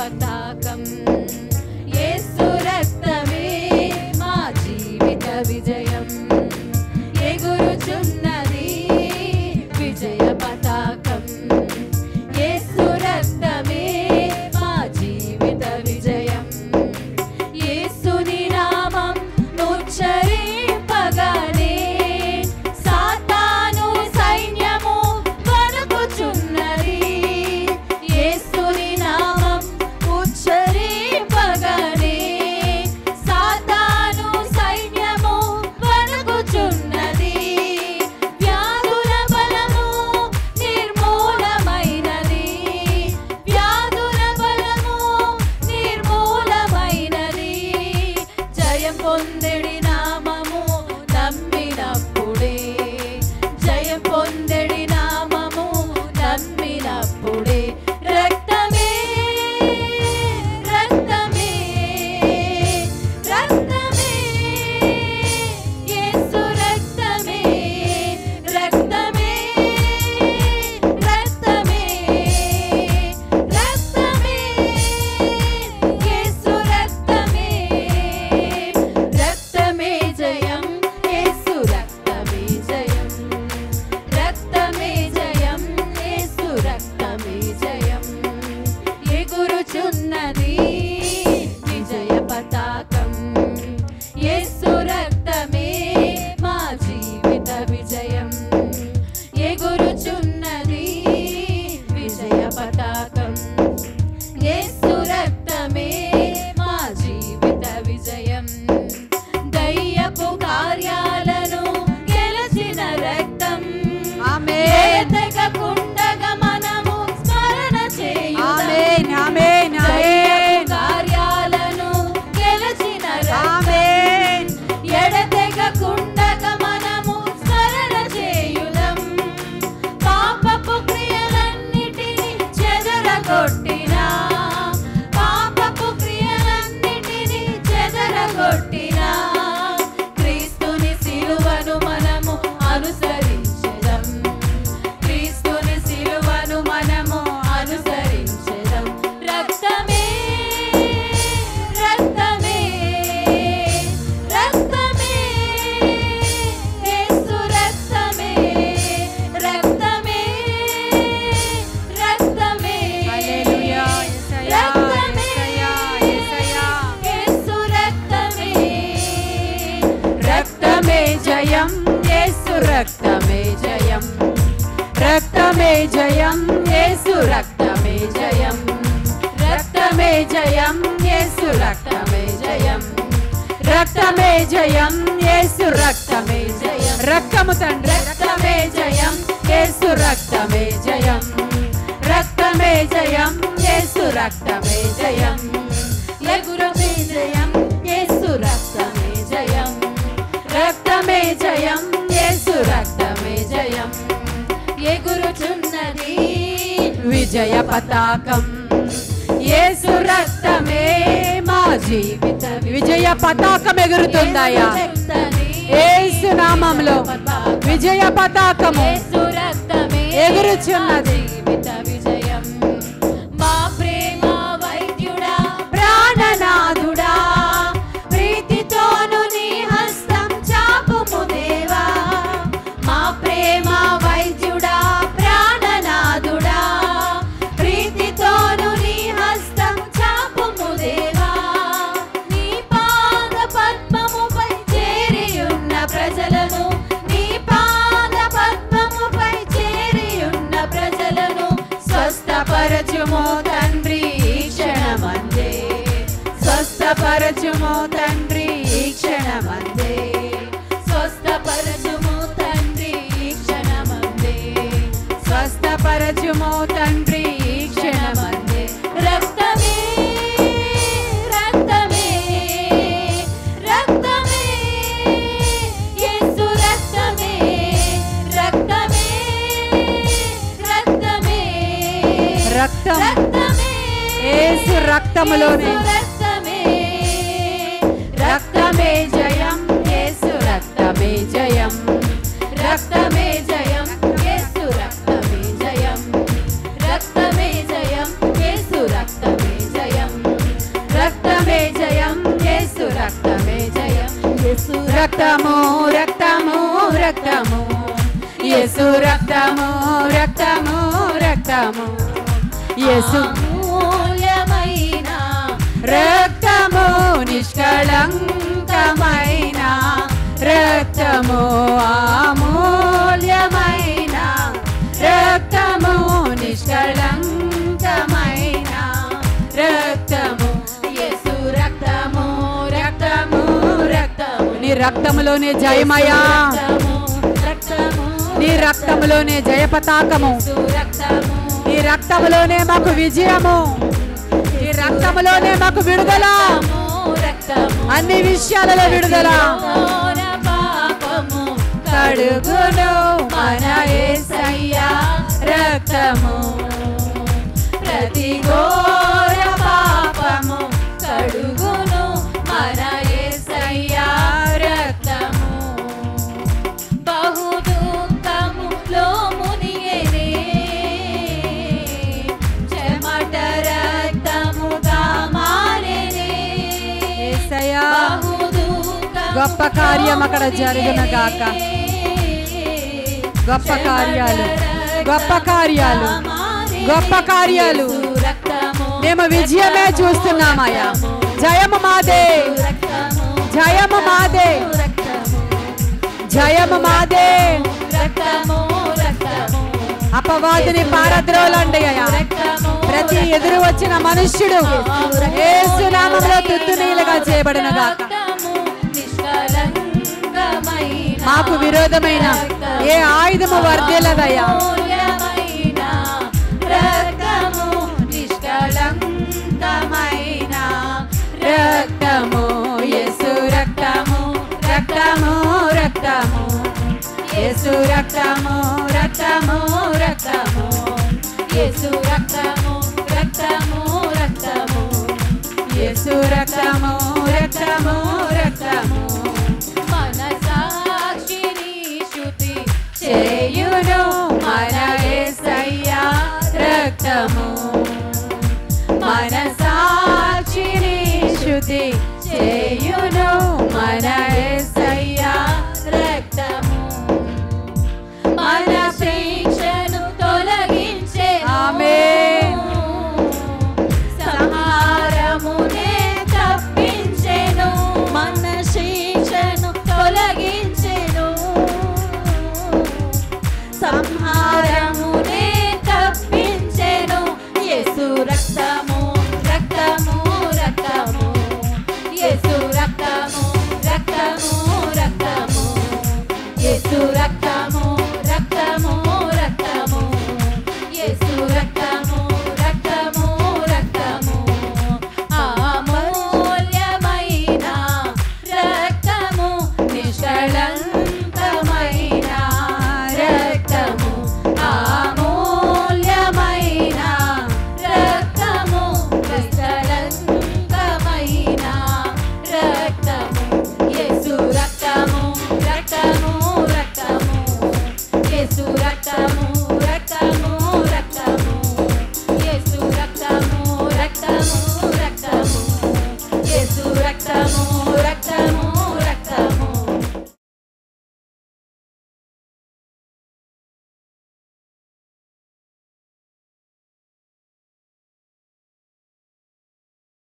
పతాకం. యేసు రక్తమే మా జీవిత విజయం. ఎగురుచున్నది విజయ పతాకం. యేసు రక్తమే మా జీవిత విజయం. యేసుని నామం ఉచ్చరింపగానే సాతాను సైన్యము వణుకుచున్నది. యేసుని నామం ఉచ్చరింపగానే సాతాను సైన్యము వణుకుచున్నది. వ్యాధుల బలము నిర్మూలమైనది. వ్యాధుల బలము నిర్మూలమైనది. జయం పొందెడి నామము నమ్మినప్పుడే. జయం పొందెడి నామము నమ్మినప్పుడే. రక్తమే రక్తమే రక్తమే యేసు రక్తమే రక్తమే రక్తమే రక్తమే యేసు రక్తమే. రక్తమే జయం యేసు రక్తమే జయం. రక్తమే జయం యేసు రక్తమే జయం. ఎగురుచున్నది విజయ పతాకం. యేసు రక్తమే మా జీవిత విజయం. ఎగురుచున్నది విజయ పతాకం. యేసు రక్తమే మా జీవిత విజయం. దయ్యపు కార్యాలను గెలిచిన రక్తం. ఎడతెగకుండగా మనము స్మరణ చేయుదాం. దయ్యపు కార్యాలను గెలిచిన రక్తం. ఎడతెగకుండగా మనము స్మరణ చేయుదాం. పాపపు క్రియలన్నిటిని చెదరగొట్టినా. పాపపు క్రియలన్నిటిని చెదరగొట్టినా. క్రీస్తుని సిలువను మనము అనుసరించెదం. క్రీస్తుని సిలువను మనము అనుసరించెదం. రక్తమే రక్తమే రక్తమే యేసు రక్తమే రక్తమే రక్తమే హల్లెలూయా. యేసయ్యా, రక్తమే యేసయ్యా, యేసు రక్తమే. రక్తమే జయం యేసు రక్తమే జయం. రక్తమే జయం యేసు రక్తమే జయం. రక్తమే జయం యేసు రక్తమే జయం. రక్తమే జయం యేసు రక్తమే జయం. రక్తము తండ్రి. రక్తమే జయం యేసు రక్తమే జయం. రక్తమే జయం యేసు రక్తమే జయం. ఎగురుచే జయం యేసు రక్తమే జయం. రక్తమే జయం యేసు రక్తమే జయం. ఎగురుచున్నది విజయ పతాకం. యేసు రక్తమే మా జీవిత విజయ పతాకం ఎగురుతుందయ్యా. యేసు నామములో విజయ పతాకము యేసు రక్తమే ఎగురుచున్నది. జీవిత విజయం. మా ప్రేమ వైద్యుడా ప్రాణనాథుడా ప్రీతితోను నీ హస్తం చాపుము దేవా. మా ప్రేమ వైద్యుడా ప్రాణనాథుడా ప్రీతితోను నీ హస్తం చాపుము దేవా. నీ పాద పద్మముపై చేరియున్న ప్రజలను. నీ పాద పద్మముపై చేరియున్న ప్రజలను స్వస్థపరచుము తండ్రి ఈ క్షణమందే. స్వస్థపరచుము తండ్రి ఈ క్షణమందే. స్వస్థపరచుము తండ్రి ఈ క్షణమందే. స్వస్థపరచుము తండ్రి ఈ క్షణమందే. రక్తమే రక్తమే రక్తమే యేసు రక్తమే రక్తమే రక్తమే రక్తం రక్తమే యేసు రక్తములోనే. యేసు రక్తమే రక్తమే జయం యేసు రక్తమే జయం. రక్తమే జయం యేసు రక్తమే జయం. రక్తమే జయం యేసు రక్తమే జయం. రక్తము యేసు అమూల్యమైన రక్తము నిష్కళంకమైన రక్తము అమూల్యమైన రక్తము నిష్కళంకమైన రక్తము యేసు రక్తము రక్తము రక్తము నీ రక్తములోనే జయమయా రక్తము రక్తము నీ రక్తములోనే జయ పతాకము యేసు రక్తము నీ రక్తములోనే మాకు విజయము నీ రక్తములోనే మాకు విడుదల రక్తము అన్ని విషయాలలో విడుదల ఘోర పాపము కడుగును మన యేసయ్యా రక్తము ప్రతి ఘోర పాపము కడుగును మన యేసయ్యా రక్తము బహు దుఃఖములో మునిగెనే చెమట రక్తముగా మారెనే యేసయ్యా బహు దుఃఖములో గొప్ప కార్యం అక్కడ జరుగును గాక గొప్ప కార్యాలు గొప్ప కార్యాలు గొప్ప కార్యాలు మేము విజయమే చూస్తున్నామయ్యా జయము మాదే జయము మాదే జయము మాదే అపవాదిని పారద్రోలండి అయ్యా ప్రతి ఎదురు వచ్చిన మనుష్యుడు యేసు నామములో తుత్తునీలుగా చేయబడిన గాక మాకు విరోధమైన ఏ ఆయుధము వర్ధిల్లదయ్యా రక్తము నిష్కళంకమైన రక్తము యేసు రక్తము రక్తము రక్తము యేసు రక్తము రక్తము రక్తము యేసు రక్తము రక్తము రక్తము యేసు రక్తము రక్తము రక్తము మన సాక్షిని శుద్ధి చేయును మన యేసయ్యా రక్తము మన సాక్షిని శుద్ధి చేయును మన యేసయ్యా రక్తము మన శిక్షను తొలగించే ఆమేన్ సంహారమునే తప్పించెను మన శిక్షను తొలగించెను సంహారమునే తప్పించెను యేసు రక్తము రక్తము రక్తము యేసు రక్తము రక్తము రక్తము యేసు రక్తము రక్తము రక్తము యేసు రక్తము